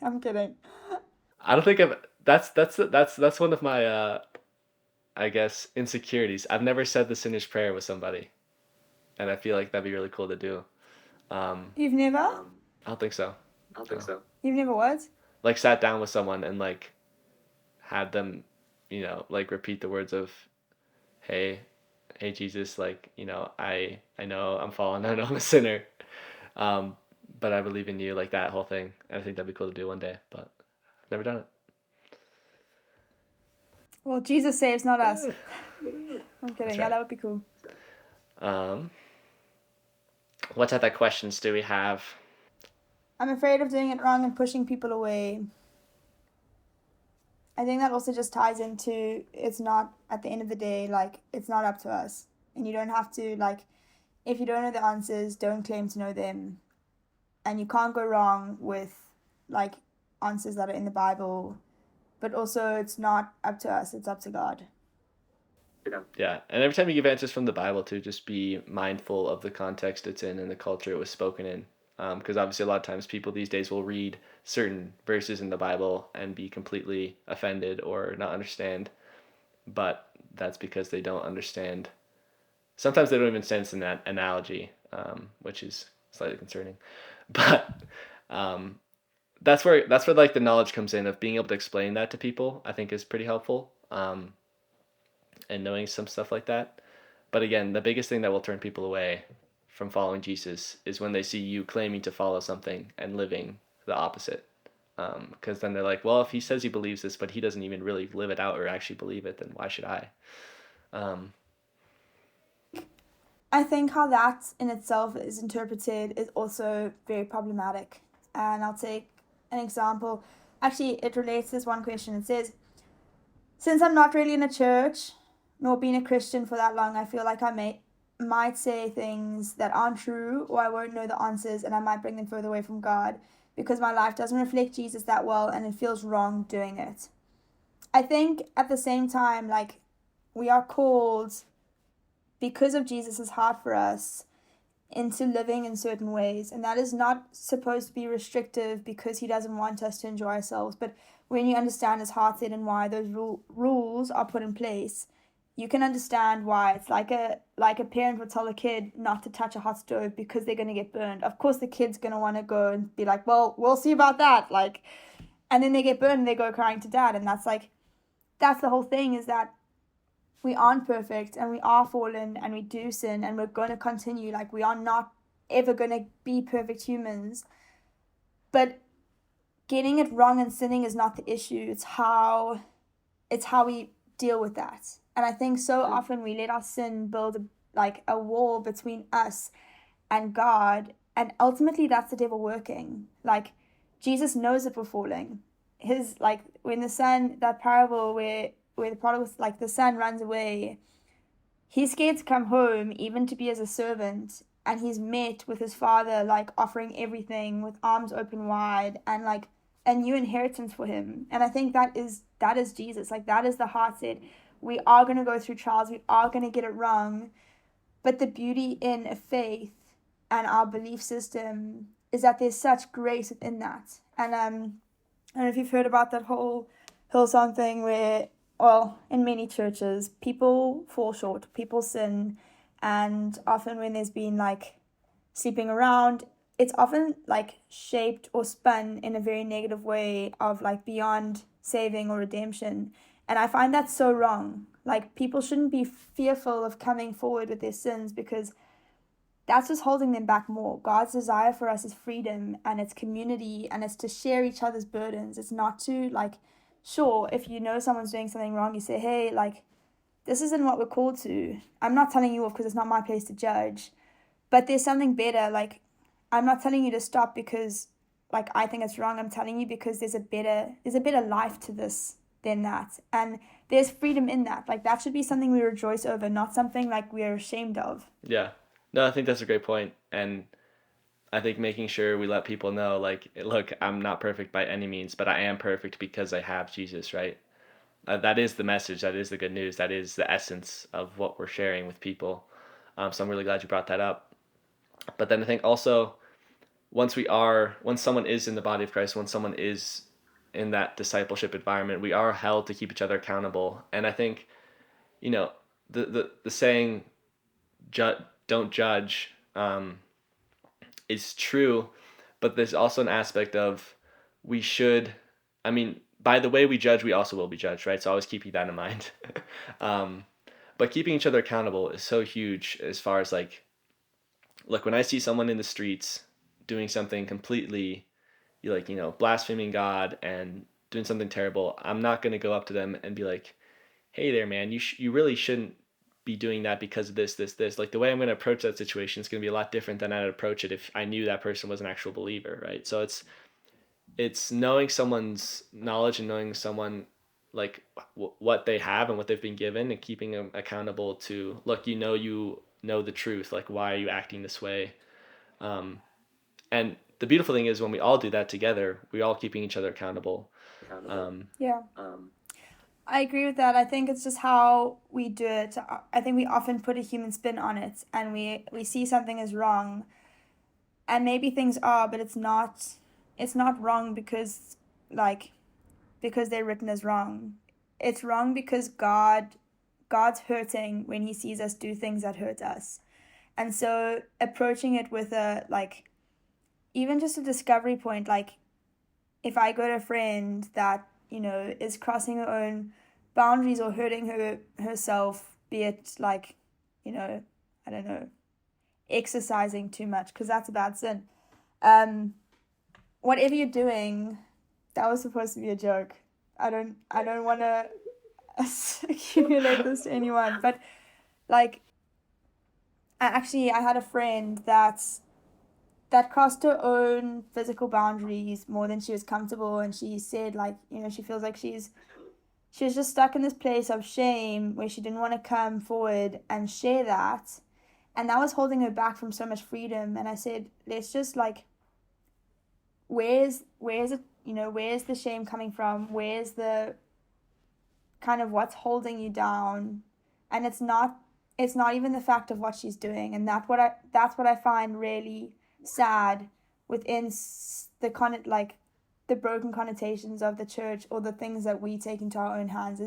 I'm kidding. I don't think that's one of my I guess insecurities. I've never said the sinner's prayer with somebody, and I feel like that'd be really cool to do. You've never? I don't think so. You've never what? Like, sat down with someone and like had them, like, repeat the words of, hey, Jesus, like, I know I'm fallen, I know I'm a sinner, but I believe in you, like that whole thing. I think that'd be cool to do one day, but I've never done it. Well, Jesus saves, not us. I'm kidding. That's Yeah, right. that would be cool. What type of questions do we have? I'm afraid of doing it wrong and pushing people away. I think that also just ties into, it's not, at the end of the day, like, it's not up to us. And you don't have to, like, if you don't know the answers, don't claim to know them. And you can't go wrong with, like, answers that are in the Bible. But also, it's not up to us, it's up to God. Yeah, and every time you give answers from the Bible, too, just be mindful of the context it's in and the culture it was spoken in. Because obviously a lot of times people these days will read certain verses in the Bible and be completely offended or not understand, but that's because they don't understand. Sometimes they don't even understand that analogy, which is slightly concerning. But that's where like the knowledge comes in of being able to explain that to people. I think is pretty helpful. And knowing some stuff like that. But again, the biggest thing that will turn people away from following Jesus is when they see you claiming to follow something and living the opposite. Because then they're like, well, if he says he believes this, but he doesn't even really live it out or actually believe it, then why should I? I think how that in itself is interpreted is also very problematic. And I'll take an example. Actually, it relates to this one question. It says, since I'm not really in a church, nor been a Christian for that long, I feel like I might say things that aren't true, or I won't know the answers and I might bring them further away from God because my life doesn't reflect Jesus that well and it feels wrong doing it. I think at the same time, like, we are called, because of Jesus' heart for us, into living in certain ways, and that is not supposed to be restrictive because he doesn't want us to enjoy ourselves. But when you understand his heart set and why those rules are put in place, you can understand why. It's like a parent would tell a kid not to touch a hot stove because they're going to get burned. Of course the kid's going to want to go and be like, well, we'll see about that, like, and then they get burned and they go crying to dad. And that's the whole thing, is that we aren't perfect and we are fallen and we do sin and we're going to continue. Like, we are not ever going to be perfect humans. But getting it wrong and sinning is not the issue. It's how we deal with that. And I think so often we let our sin build a wall between us and God, And ultimately that's the devil working. Like, Jesus knows that we're falling. His, like, when the son, that parable where the prodigal, like, the son runs away, he's scared to come home, even to be as a servant, and he's met with his father, like, offering everything with arms open wide, and like a new inheritance for him. And I think that is Jesus. Like, that is the heart set. We are going to go through trials, we are going to get it wrong, but the beauty in a faith and our belief system is that there's such grace within that. And I don't know if you've heard about that whole Hillsong thing where, well, in many churches, people fall short, people sin, and often when there's been like sleeping around, it's often like shaped or spun in a very negative way of like beyond saving or redemption. And I find that so wrong. Like, people shouldn't be fearful of coming forward with their sins, because that's just holding them back more. God's desire for us is freedom, and it's community, and it's to share each other's burdens. It's not to, like, sure, if you know someone's doing something wrong, you say, hey, like, this isn't what we're called to. I'm not telling you off because it's not my place to judge. But there's something better. Like, I'm not telling you to stop because, like, I think it's wrong. I'm telling you because there's a better life to this than that. And there's freedom in that. Like, that should be something we rejoice over, not something like we're ashamed of. Yeah. No, I think that's a great point. And I think making sure we let people know, like, look, I'm not perfect by any means, but I am perfect because I have Jesus, right? That is the message. That is the good news. That is the essence of what we're sharing with people. So I'm really glad you brought that up. But then I think also, once someone is in the body of Christ, when someone is in that discipleship environment, we are held to keep each other accountable. And I think, the saying, don't judge, is true, but there's also an aspect of we should, I mean, by the way we judge, we also will be judged, right? So always keeping that in mind. But keeping each other accountable is so huge, as far as like, look, when I see someone in the streets doing something completely, blaspheming God and doing something terrible, I'm not going to go up to them and be like, hey there, man, you really shouldn't be doing that because of this. Like, the way I'm going to approach that situation is going to be a lot different than I'd approach it if I knew that person was an actual believer, right? So it's knowing someone's knowledge and knowing someone, like, what they have and what they've been given, and keeping them accountable to, look, you know the truth, like, why are you acting this way? And the beautiful thing is, when we all do that together, we all keeping each other accountable. Yeah. I agree with that. I think it's just how we do it. I think we often put a human spin on it, and we see something as wrong, and maybe things are, but it's not wrong because they're written as wrong. It's wrong because God's hurting when he sees us do things that hurt us. And so approaching it with even just a discovery point, like, if I got a friend that, is crossing her own boundaries or hurting herself, be it like, I don't know, exercising too much, because that's a bad sin. Whatever you're doing, that was supposed to be a joke. I don't want to accumulate this to anyone, but like, I had a friend that crossed her own physical boundaries more than she was comfortable, and she said, like, she feels like she was just stuck in this place of shame where she didn't want to come forward and share that, and that was holding her back from so much freedom. And I said, let's just, like, where's it, where's the shame coming from? Where's the kind of what's holding you down? And it's not even the fact of what she's doing. And that's what I find really sad within the broken connotations of the church, or the things that we take into our own hands,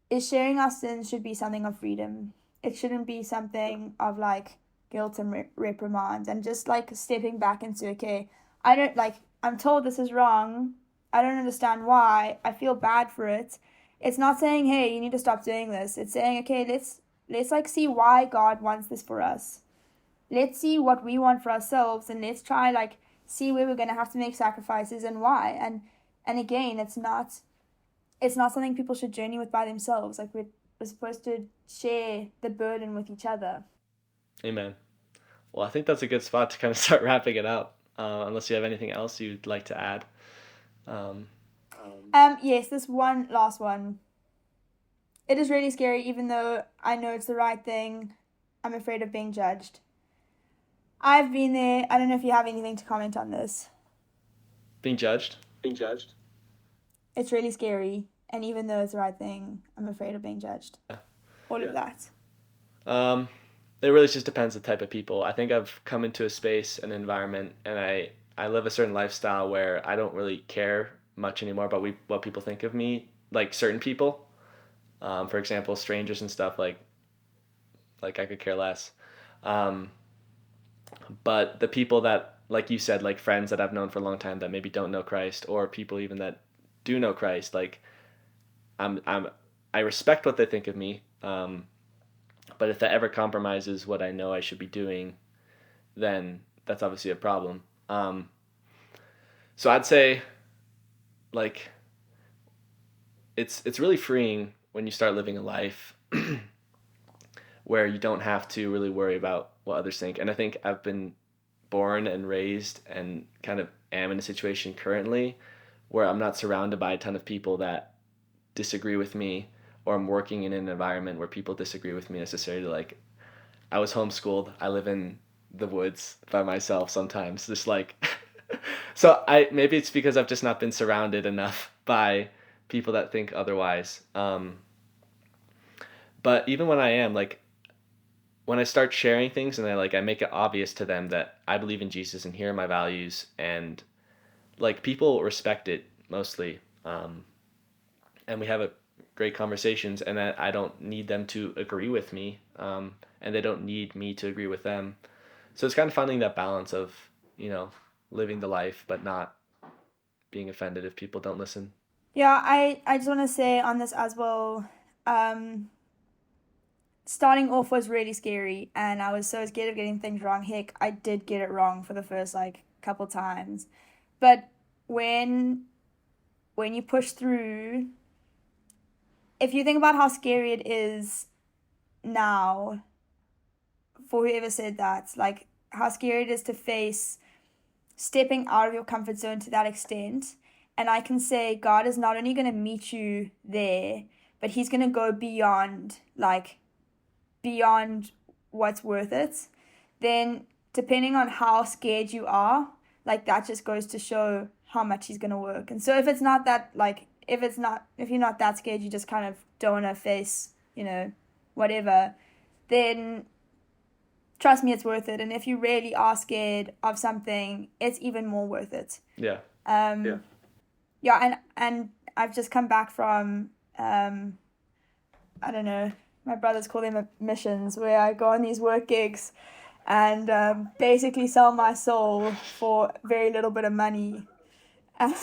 is sharing our sins should be something of freedom. It shouldn't be something of like guilt and reprimand, and just like stepping back into, okay, I'm told this is wrong, I don't understand why, I feel bad for it. It's not saying, hey, you need to stop doing this. It's saying, okay, let's like see why God wants this for us. Let's see what we want for ourselves, and let's try like see where we're going to have to make sacrifices and why. And again, it's not something people should journey with by themselves. Like, we're supposed to share the burden with each other. Amen. Well, I think that's a good spot to kind of start wrapping it up, unless you have anything else you'd like to add. Um, Yes, this one last one. It is really scary, even though I know it's the right thing. I'm afraid of being judged. I've been there. I don't know if you have anything to comment on this. being judged. It's really scary, and even though it's the right thing, I'm afraid of being judged. All of that. Um, it really just depends the type of people. I think I've come into a space, an environment, and I live a certain lifestyle where I don't really care much anymore about what people think of me, like certain people. For example, strangers and stuff like I could care less. Um, but the people that, like you said, like friends that I've known for a long time that maybe don't know Christ, or people even that do know Christ, like I'm I respect what they think of me. But if that ever compromises what I know I should be doing, then that's obviously a problem. So I'd say like it's really freeing when you start living a life where you don't have to really worry about what others think. And I think I've been born and raised and kind of am in a situation currently where I'm not surrounded by a ton of people that disagree with me, or I'm working in an environment where people disagree with me necessarily. Like I was homeschooled. I live in the woods by myself sometimes. Just like so I maybe it's because I've just not been surrounded enough by people that think otherwise. But even when I am like when I start sharing things and I make it obvious to them that I believe in Jesus and here are my values, and like people respect it mostly. And we have a great conversations, and I don't need them to agree with me, and they don't need me to agree with them. So it's kind of finding that balance of, you know, living the life but not being offended if people don't listen. Yeah, I just want to say on this as well. Um, Starting off was really scary, and I was so scared of getting things wrong. Heck, I did get it wrong for the first like couple times, but when when you push through, if you think about how scary it is now for whoever said that, like how scary it is to face stepping out of your comfort zone to that extent. And I can say God is not only going to meet you there, but He's going to go beyond what's worth it. Then, depending on how scared you are, like that just goes to show how much He's going to work. And so, if it's not that, like, if you're not that scared, you just kind of don't want to face, whatever, then trust me, it's worth it. And if you really are scared of something, it's even more worth it. Yeah. Yeah, and I've just come back from I don't know, my brothers call them missions, where I go on these work gigs and basically sell my soul for very little bit of money. um,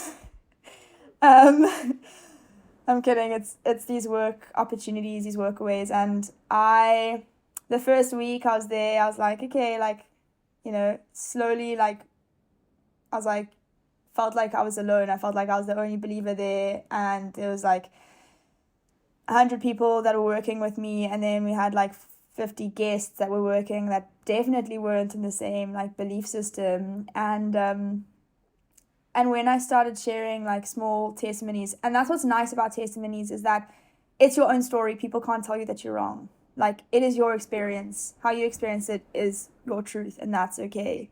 I'm kidding. It's these work opportunities, these workaways, and the first week I was there, I was like, okay, like, slowly, like, I was like, felt like I was alone. I felt like I was the only believer there, and there was like 100 people that were working with me, and then we had like 50 guests that were working that definitely weren't in the same like belief system. And when I started sharing like small testimonies, and that's what's nice about testimonies, is that it's your own story. People can't tell you that you're wrong. Like, it is your experience. How you experience it is your truth, and that's okay.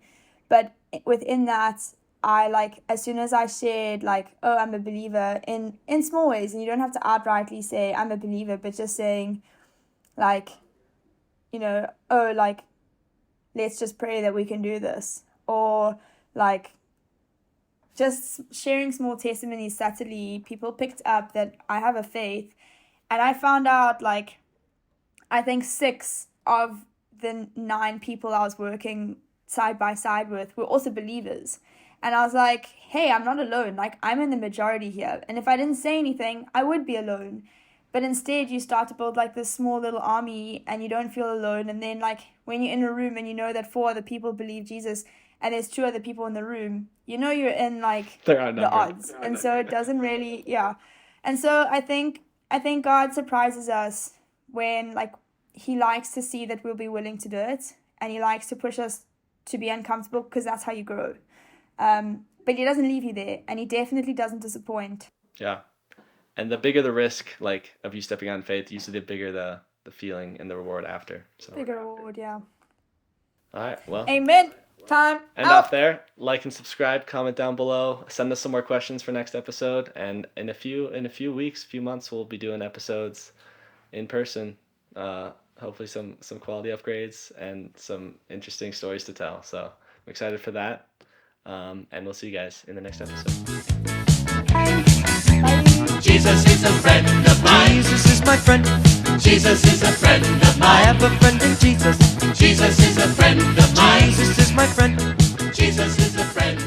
But within that, I like, as soon as I shared like, oh, I'm a believer in small ways, and you don't have to outrightly say I'm a believer, but just saying like, oh, like, let's just pray that we can do this, or like just sharing small testimonies subtly, people picked up that I have a faith. And I found out like, I think 6 of the 9 people I was working side by side with were also believers. And I was like, hey, I'm not alone. Like, I'm in the majority here. And if I didn't say anything, I would be alone. But instead, you start to build like this small little army, and you don't feel alone. And then like when you're in a room and you know that 4 other people believe Jesus, and there's 2 other people in the room, you're in like the odds. And so it doesn't really, yeah. And so I think God surprises us when like He likes to see that we'll be willing to do it. and he likes to push us to be uncomfortable because that's how you grow. But he doesn't leave you there, and he definitely doesn't disappoint. Yeah. And the bigger the risk, like, of you stepping out in faith, usually the bigger the feeling and the reward after. So. Bigger reward, yeah. All right, well. Amen. Time End out. off there. Like and subscribe, comment down below, send us some more questions for next episode, and in a few months, we'll be doing episodes in person. Hopefully some quality upgrades and some interesting stories to tell. So I'm excited for that. And we'll see you guys in the next episode. Bye. Jesus is a friend of mine. Jesus is my friend. Jesus is a friend of I mine. have a friend in Jesus. Jesus is a friend of mine. Jesus is my friend. Jesus is a friend